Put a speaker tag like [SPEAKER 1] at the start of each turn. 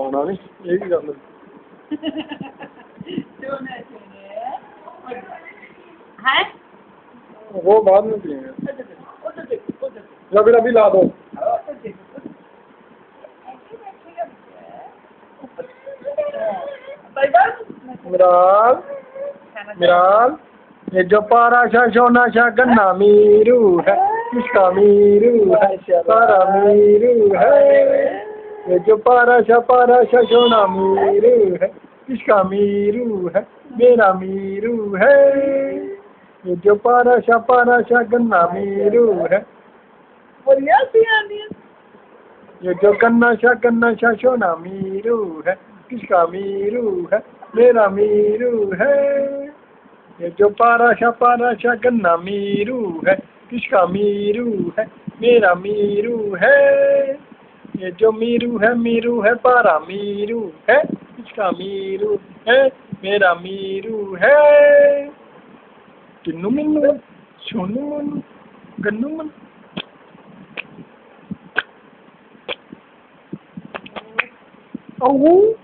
[SPEAKER 1] आना नहीं ये भी गल
[SPEAKER 2] है
[SPEAKER 1] वो बाद में पिएंगे या फिर अभी ला दो मिराल मिराल ये जो पारा शाह सोना शाह गन्ना मीरू है किसका मीरू है पारा मीरू है ये जो पारा शाह सोना मीरू है किसका मीरू है मेरा मीरू है ये जो पारा शाह गन्ना मीरू है ये जो गन्ना शाह सोना मीरू है किसका मीरू है मेरा मीरू है ये जो पारा शाह गन्ना मीरू है किसका मीरू है मेरा मीरू है ये जो मीरू है पारा मीरू है किसका मीरू है मेरा मीरू है किन्नू मिन्नू सोनू मोनू गन्नू मन Oh